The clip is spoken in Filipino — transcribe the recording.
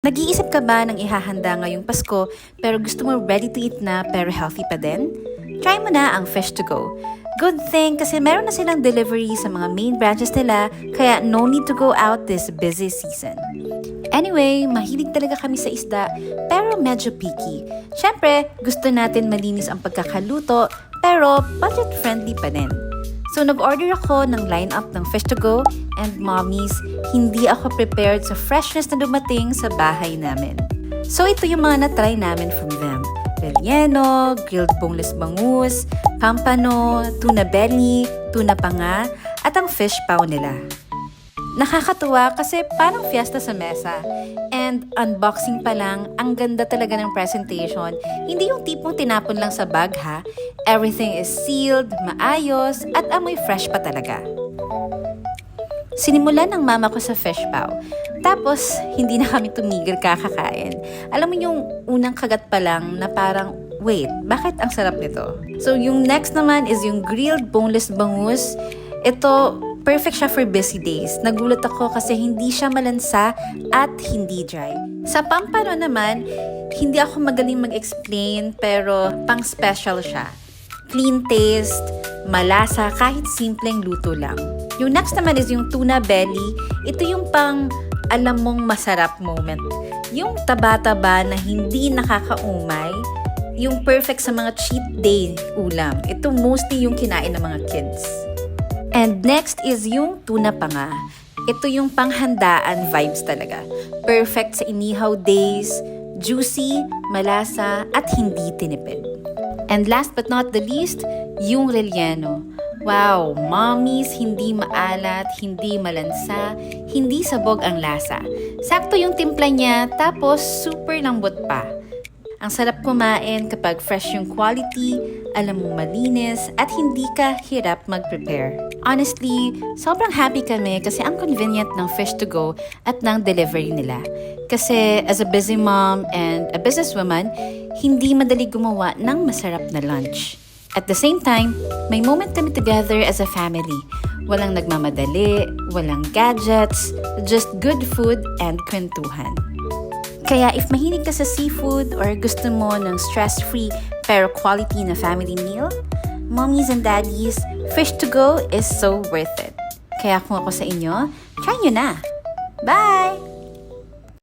Nag-iisip ka ba ng ihahanda ngayong Pasko pero gusto mo ready to eat na pero healthy pa din? Try mo na ang Fish to Go. Good thing kasi meron na silang delivery sa mga main branches nila kaya no need to go out this busy season. Anyway, mahilig talaga kami sa isda pero medyo picky. Siyempre, gusto natin malinis ang pagkakaluto pero budget-friendly pa din. So nag-order ako ng lineup ng Fish to Go and mommies, hindi ako prepared sa freshness na dumating sa bahay namin. So ito yung mga na-try namin from them. Relleno, grilled boneless bangus, pampano, tuna belly, tuna panga, at ang fish pao nila. Nakakatuwa kasi parang fiesta sa mesa. And unboxing pa lang, ang ganda talaga ng presentation. Hindi yung tipong tinapon lang sa bag ha. Everything is sealed, maayos, at amoy fresh pa talaga. Sinimulan ng mama ko sa fish pao. Tapos, hindi na kami tumigil kakakain. Alam mo yung unang kagat pa lang na parang, wait, bakit ang sarap nito? So, yung next naman is yung grilled boneless bangus. Ito, perfect siya for busy days. Nagulat ako kasi hindi siya malansa at hindi dry. Sa pampano naman, hindi ako magaling mag-explain pero pang special siya. Clean taste, malasa kahit simpleng luto lang. Yung next naman is yung tuna belly. Ito yung pang alam mong masarap moment. Yung taba-taba na hindi nakakaumay, yung perfect sa mga cheat day ulam. Ito mostly yung kinain ng mga kids. And next is yung tuna panga. Ito yung panghandaan vibes talaga. Perfect sa inihaw days, juicy, malasa, at hindi tinipid. And last but not the least, yung relleno. Wow, mommies, hindi maalat, hindi malansa, hindi sabog ang lasa. Sakto yung timpla niya, tapos super lambot pa. Ang sarap kumain kapag fresh yung quality, alam mo malinis, at hindi ka hirap mag-prepare. Honestly, sobrang happy kami kasi ang convenient ng Fish to Go at ng delivery nila. Kasi as a busy mom and a businesswoman, hindi madali gumawa ng masarap na lunch. At the same time, may moment kami together as a family. Walang nagmamadali, walang gadgets, just good food and kwentuhan. Kaya if mahilig ka sa seafood or gusto mo ng stress-free pero quality na family meal, mommies and daddies, Fish to Go is so worth it. Kaya kung ako sa inyo, try nyo na! Bye!